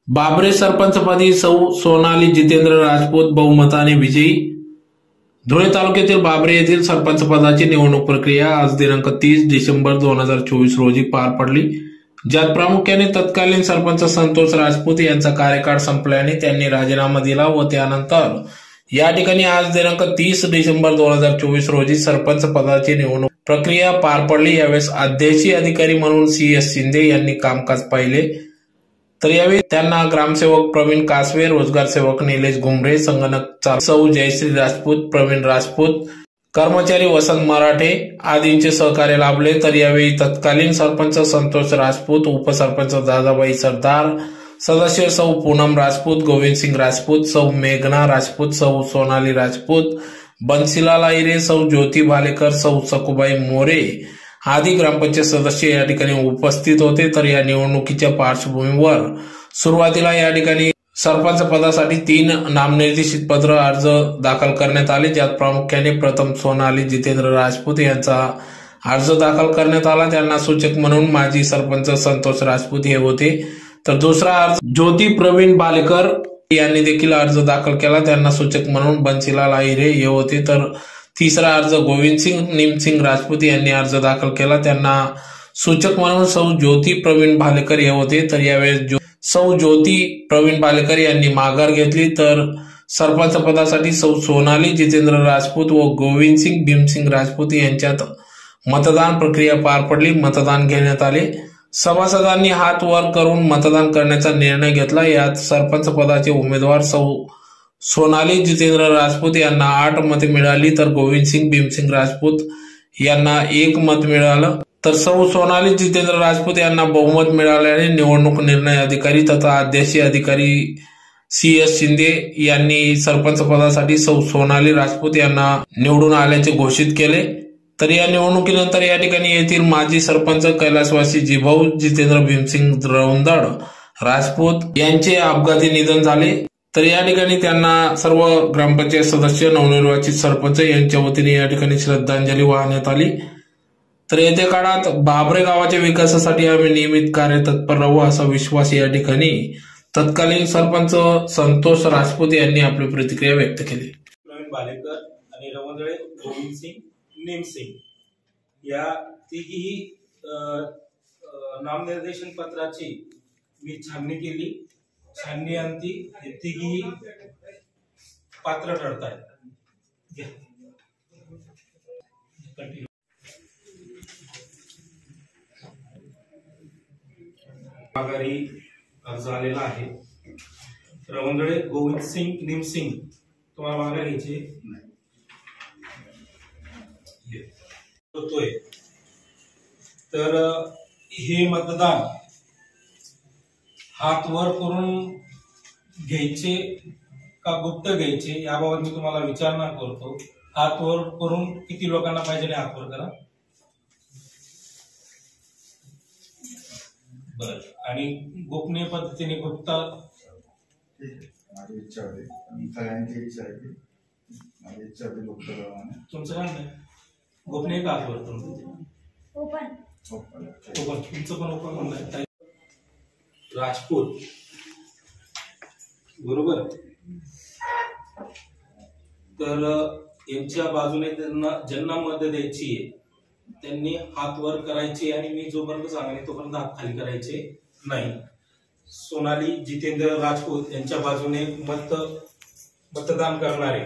बाबरे सरपंचपदी सौ सोनाली जितेंद्र राजपूत बहुमताने विजयी। धुळे तालुक्यातील बाबरे येथील सरपंच पदाची निवडणूक प्रक्रिया आज दिनांक 30 डिसेंबर 2024 रोजी पार पडली, ज्यात प्रामुख्याने तत्कालीन सरपंच संतोष राजपूत यांचा कार्यकाळ संपल्याने त्यांनी राजीनामा दिला व त्यानंतर या ठिकाणी आज दिनांक 30 डिसेंबर 2024 रोजी सरपंच पदाची निवडणूक प्रक्रिया पार पडली। यावेळेस अध्यक्षीय अधिकारी म्हणून CS शिंदे यांनी कामकाज पाहिले, तर यावेळी त्यांना ग्रामसेवक प्रवीण कासवे, रोजगार सेवक निलेश घुमरे, संगणक सौ जयश्री राजपूत, प्रवीण राजपूत, कर्मचारी वसंत मराठे आदींचे सहकार्य लाभले। तर यावेळी तत्कालीन सरपंच संतोष राजपूत, उपसरपंच दादाबाई सरदार, सदस्य सौ पूनम राजपूत, गोविंदसिंग राजपूत, सौ मेघना राजपूत, सौ सोनाली राजपूत, बंसीलाल आहिरे, सौ ज्योती भालेकर, सौ सकुबाई मोरे आदी ग्रामपंचायत सदस्य या ठिकाणी उपस्थित होते। तर या निवडणुकीच्या पार्श्वभूमीवर सुरुवातीला या ठिकाणी सरपंच पदासाठी 3 नामनिर्देशित पत्र अर्ज दाखल करण्यात आले, ज्यात प्रामुख्याने प्रथम सोनाली जितेंद्र राजपूत यांचा अर्ज दाखल करण्यात आला, त्यांना सूचक म्हणून माजी सरपंच संतोष राजपूत हे होते। तर दुसरा अर्ज ज्योती प्रवीण भालेकर यांनी देखील अर्ज दाखल केला, त्यांना सूचक म्हणून बंसीलाल आहिरे हे होते। तर तिसरा अर्ज गोविंदसिंग निमसिंग राजपूत यांनी अर्ज दाखल केला, त्यांना सूचक म्हणून सौ ज्योती प्रवीण भालेकर हे होते। तर यावेळेस सौ ज्योती प्रवीण भालेकर यांनी माघार घेतली, तर सरपंच पदासाठी सौ सोनाली जितेंद्र राजपूत व गोविंदसिंग भीमसिंग राजपूत यांच्यात मतदान प्रक्रिया पार पडली। मतदान घेण्यात आले, सभासदांनी हात वर करून मतदान करण्याचा निर्णय घेतला। यात सरपंच पदाचे उमेदवार सौ सोनाली जितेंद्र राजपूत यांना 8 मते मिळाली, तर गोविंदसिंग भीमसिंग राजपूत यांना 1 मत मिळालं। तर सौ सोनाली जितेंद्र राजपूत यांना बहुमत मिळाल्याने निवडणूक निर्णय अधिकारी तथा अध्यक्षीय अधिकारी CS शिंदे यांनी सरपंच पदासाठी सौ सोनाली राजपूत यांना निवडून आल्याचे घोषित केले। तर या निवडणुकीनंतर या ठिकाणी येथील माजी सरपंच कैलासवासी जिभाऊ जितेंद्र भीमसिंग रौंदड राजपूत यांचे अपघाती निधन झाले। तर या ठिकाणी त्यांना सर्व ग्रामपंचायत सदस्य, नवनिर्वाचित सरपंच यांच्या वतीने या ठिकाणी श्रद्धांजली वाहण्यात आली। तर येत्या काळात बाबरे गावाच्या विकासासाठी आम्ही नियमित कार्यतत्पर राहू असा विश्वास या ठिकाणी तत्कालीन सरपंच संतोष राजपूत यांनी आपली प्रतिक्रिया व्यक्त केली। प्रवीण भालेकर आणि रवंदळे गोविंदसिंग नेमसिंग या तिघी नामनिर्देशन पत्राची मी छाननी केली। छाननी अंती हे तिघी पात्र ठरत आहेत। माघारी अर्ज आलेला आहे। रवंदळे गोविंदसिंग नेमसिंग तुम्हाला माघार घ्यायची होतोय। तर हे मतदान हात वर करून घ्यायचे का गुप्त घ्यायचे याबाबत मी तुम्हाला विचारणा करतो। हात वर करून किती लोकांना पाहिजे हात वर करा बर। आणि गोपनीय पद्धतीने गुप्त माझी इच्छा होती, सगळ्यांची इच्छा आहे, माझी इच्छा होती गुप्त करावं। तुमचं काय नाही गोपनीय का हात वर ओपन तुमचं पण ओपन म्हणणं राजपूत बरोबर। तर यांच्या बाजूने ज्यांना मत द्यायची त्यांनी हात वर करायचे आणि मी जोपर्यंत सांगेन तोपर्यंत हात खाली करायचे नाही। सोनाली जितेंद्र राजपूत यांच्या बाजूने मतदान करणारे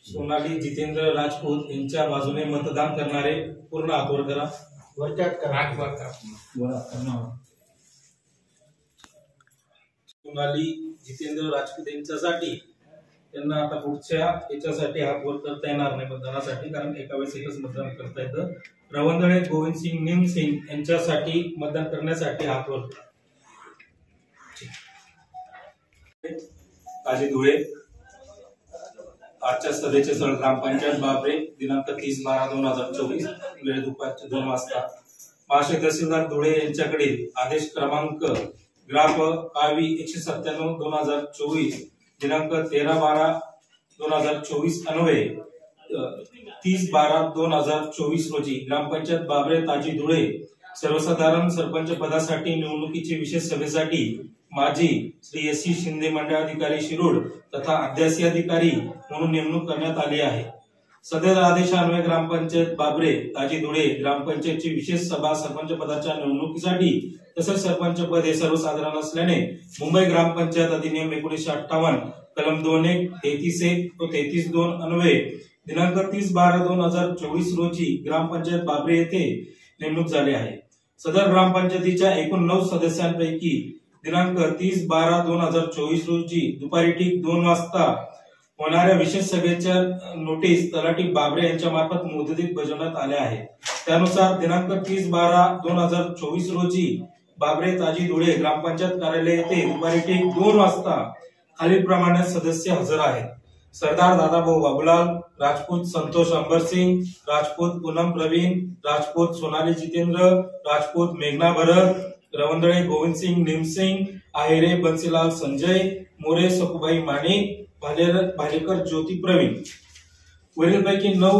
सोनाली जितेंद्र राजपूत यांच्या बाजूने मतदान करणारे पूर्ण हात वर करा, सोनाली जितेंद्र राजपूत यांच्यासाठी त्यांना आता पुढच्या याच्यासाठी हात वर करता येणार नाही मतदानासाठी, कारण एका वेळेस एकच मतदान करता येतं। रवंदळे गोविंदसिंग नेमसिंग यांच्यासाठी मतदान करण्यासाठी हात वर करा। काजी धुळे आजच्या सभेचे स्थळ ग्रामपंचायत बाबरे दिनांक 30/12/2024 वेळ दुपारचे 2 वाजता। महाशय तहसीलदार धुळे यांच्याकडे आदेश क्रमांक ग्राफ कावी 197/2024 दिनांक 13/12/2024 अन्वये 30/12/2024 रोजी ग्रामपंचायत बाबरे ताजी धुळे सर्वसाधारण सरपंच पदासाठी निवडणुकीची विशेष सभेसाठी माजी श्री एस.सी. शिंदे मंडळ अधिकारी शिरूर तथा अध्यासी अधिकारी म्हणून नेमणूक करण्यात आली आहे। सदर आदेशान्वये ग्रामपंचायत बाबरे ताजी धुळे ग्रामपंचायतची विशेष सभा सरपंच पदाच्या निवडणुकीसाठी तसेच सरपंच पद हे सर्वसाधारण असल्याने मुंबई ग्रामपंचायत अधिनियम 1958 कलम 2(1), 33(1) व 33(2) अन्वये दिनांक 30/12/2024 रोजी ग्रामपंचायत बाबरे येथे नेमणूक झाली आहे। सदर ग्रामपंचायतीच्या एकूण 9 सदस्यांपैकी दिनांक 30/12/2024 रोजी दुपारी ठीक 2 वाजता होणाऱ्या विशेष सभेच्या नोटीस तलाठी बाबरे यांच्या मार्फत मुदतीत बजावण्यात आल्या आहे। त्यानुसार दिनांक 30/12/2024 रोजी बाबरे ताजी धुळे ग्रामपंचायत कार्यालय येथे दुपारी ठीक 2 वाजता खालीलप्रमाणे सदस्य हजर आहेत। सरदार दादाभाऊ बाबूलाल राजपूत, संतोष अंबरसिंग राजपूत, पूनम प्रवीण राजपूत, सोनाली जितेंद्र राजपूत, मेघना भरत, रवंदळे गोविंदसिंग निमसिंग, आहेरे बंसीलाल संजय, मोरे सकुबाई माणिक, भालेकर ज्योती प्रवीण। वरीलपैकी 9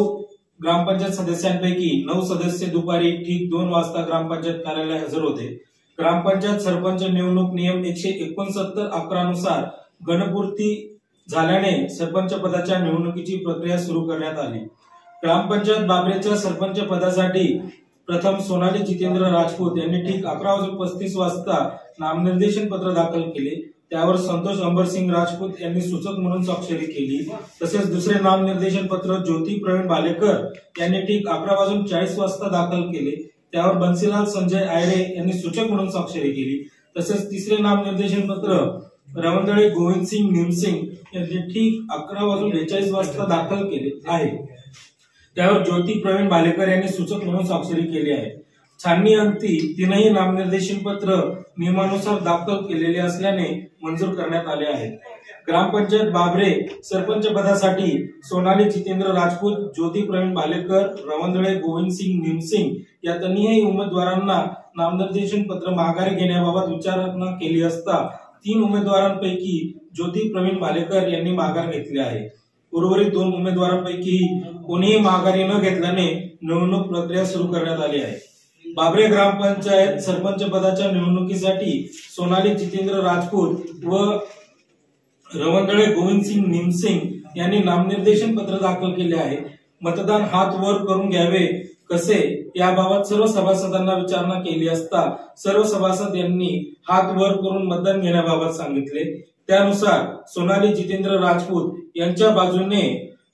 ग्रामपंचायत सदस्यांपैकी 9 सदस्य दुपारी ठीक 2 वाजता ग्रामपंचायत कार्यालय हजर होते। ग्रामपंचायत सरपंच निवडणूक नियम 169(11) नुसार गणपूर्ती झाल्याने सरपंच पदाच्या निवडणुकीची प्रक्रिया सुरू करण्यात आली। ग्रामपंचायत बाबरेच्या सरपंच पदासाठी प्रथम सोनाली जितेंद्र राजपूत यांनी ठीक 11:35 वाजता नामनिर्देशन पत्र दाखल केले। त्यावर संतोष अंबरसिंग राजपूत यांनी सूचक म्हणून स्वाक्षरी केली। तसेच दुसरे नामनिर्देशन पत्र ज्योती प्रवीण भालेकर यांनी ठीक 11:40 वाजता दाखल केले। त्यावर बंसीलाल संजय आयरे यांनी सूचक म्हणून स्वाक्षरी केली। तसेच तिसरे नामनिर्देशन पत्र रवंदळे गोविंदसिंग निमसिंग यांनी ठीक 11:42 वाजता दाखल केले आहे। त्यावर ज्योती प्रवीण भालेकर यांनी सूचक म्हणून स्वाक्षरी केली आहे। छाननी अंती 3ही नामनिर्देशन पत्र नियमानुसार दाखल केलेले असल्याने मंजूर करण्यात आले आहेत। ग्रामपंचायत बाबरे सरपंच पदासाठी सोनाली जितेंद्र राजपूत, ज्योती प्रवीण भालेकर, रवंदळे गोविंदसिंग निमसिंग या तिन्ही उमेदवारांना नामनिर्देशन पत्र माघारी घेण्याबाबत विचारणा केली असता 3 उमेदवारांपैकी ज्योती प्रवीण भालेकर यांनी माघार घेतली आहे। उर्वरित 2 उमेदवारांपैकी कोणीही माघारी न घेतल्याने निवडणूक प्रक्रिया सुरू करण्यात आली आहे। बाबरे ग्रामपंचायत सरपंच पदाच्या निवडणुकीसाठी सोनाली जितेंद्र राजपूत व रवंदळे गोविंदसिंग निमसिंग यांनी नामनिर्देशन पत्र दाखल केले आहे। मतदान हात वर करून घ्यावे कसे याबाबत सर्व सभासदांना विचारणा केली असता सर्व सभासद यांनी हात वर करून मतदान घेण्याबाबत सांगितले। त्यानुसार सोनाली जितेंद्र राजपूत यांच्या बाजूने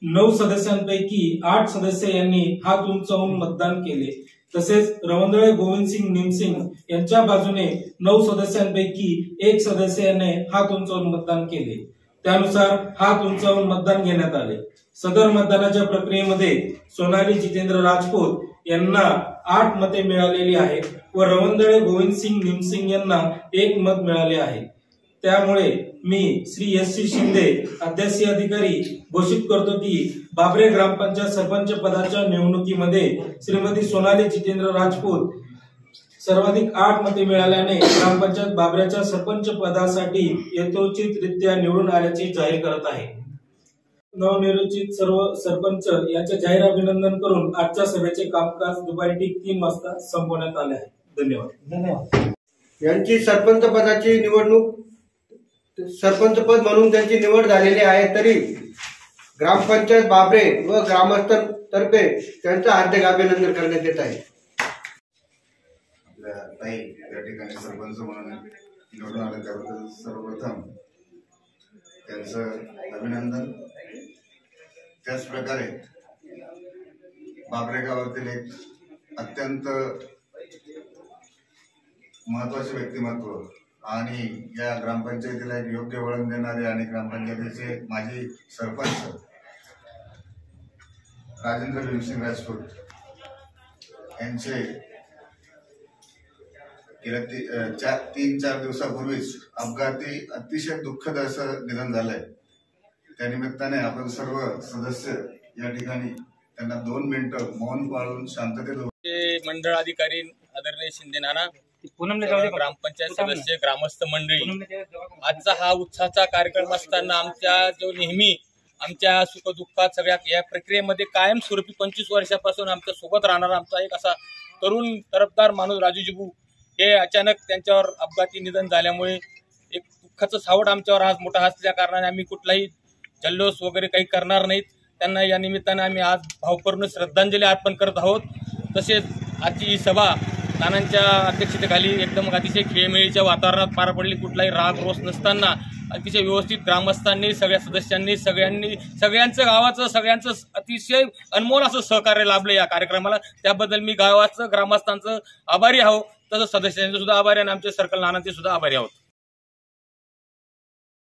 9 सदस्यांपैकी 8 सदस्य यांनी हात उंचावून मतदान केले। तसेच रवंदळे गोविंदसिंग निमसिंग यांच्या बाजूने 9 सदस्यांपैकी 1 सदस्याने हात उंचावून मतदान केले। त्यानुसार हात उंचावून मतदान घेण्यात आले। सदर मतदानाच्या प्रक्रियेमध्ये सोनाली जितेंद्र राजपूत यांना 8 मते मिळालेली आहेत व रवंदळे गोविंदसिंग निमसिंग यांना 1 मत मिळाले आहे। त्यामुळे मी श्री एस.सी. शिंदे अध्यासी अधिकारी घोषित करतो की बाबरे ग्रामपंचायत सरपंच पदाच्या निवडणुकीमध्ये श्रीमती सोनाली जितेंद्र राजपूत सर्वाधिक 8 मते मिळाल्याने ग्रामपंचायत बाबऱ्याच्या सरपंच पदासाठी यथोचितरित्या निवडून आल्याचे जाहीर करत आहे। नवनिर्वाचित सर्व सरपंच यांचे जाहीर अभिनंदन करून आजच्या सभेचे कामकाज दुपारी ठीक 3 वाजता संपवण्यात आले आहे। धन्यवाद। यांची सरपंच पदाची निवडणूक सरपंच पद म्हणून त्यांची निवड झालेली आहे तरी ग्रामपंचायत बाबरे व ग्रामस्थांतर्फे त्यांचं हार्दिक अभिनंदन करण्यात येत आहे। आपल्या ताई या ठिकाणी सरपंच म्हणून निवडून आले त्याबद्दल सर्वप्रथम त्यांचं अभिनंदन। त्याच प्रकारे बाबरे गावातील एक अत्यंत महत्वाचे व्यक्तिमत्व आणि या ग्रामपंचायतीला एक योग्य वळण देणारे आणि ग्रामपंचायतीचे माजी सरपंच राजेंद्र भीमसिंग राजपूत यांचे गेल्या 3-4 दिवसापूर्वीच अपघाती अतिशय दुःखद असं निधन झालंय। त्या निमित्ताने आपण सर्व सदस्य या ठिकाणी त्यांना 2 मिनिटं मौन पाळून शांततेत मंडळ अधिकारी आदरणीय शिंदे नाना, ग्रामपंचायत सदस्य, ग्रामस्थ मंडळी, आजचा हा उत्साहाचा कार्यक्रम असताना आमच्या जो नेहमी आमच्या सुखदुःखात सगळ्या या प्रक्रियेमध्ये कायमस्वरूपी 25 वर्षापासून आमच्या सोबत राहणारा आमचा एक असा तरुण तरफदार माणूस राजू जिबू हे अचानक त्यांच्यावर अपघाती निधन झाल्यामुळे एक दुःखाचं सावट आमच्यावर आज मोठा असल्या कारणाने आम्ही कुठलाही जल्लोष वगैरे काही करणार नाहीत. त्यांना या निमित्ताने आम्ही आज भावपूर्ण श्रद्धांजली अर्पण करत आहोत. तसेच आजची ही सभा नानांच्या अध्यक्षतेखाली एकदम अतिशय खेळमेळीच्या वातावरणात पार पडली. कुठलाही राग रोष नसताना अतिशय व्यवस्थित ग्रामस्थांनी सगळ्या सदस्यांनी सगळ्यांचं गावाचं सगळ्यांचं अतिशय अनमोल असं सहकार्य लाभलं या कार्यक्रमाला. त्याबद्दल मी गावाचं ग्रामस्थांचं आभारी आहोत. तसंच सदस्यांचे सुद्धा आभारी आणि आमचे सर्कल नानांचे सुद्धा आभारी आहोत.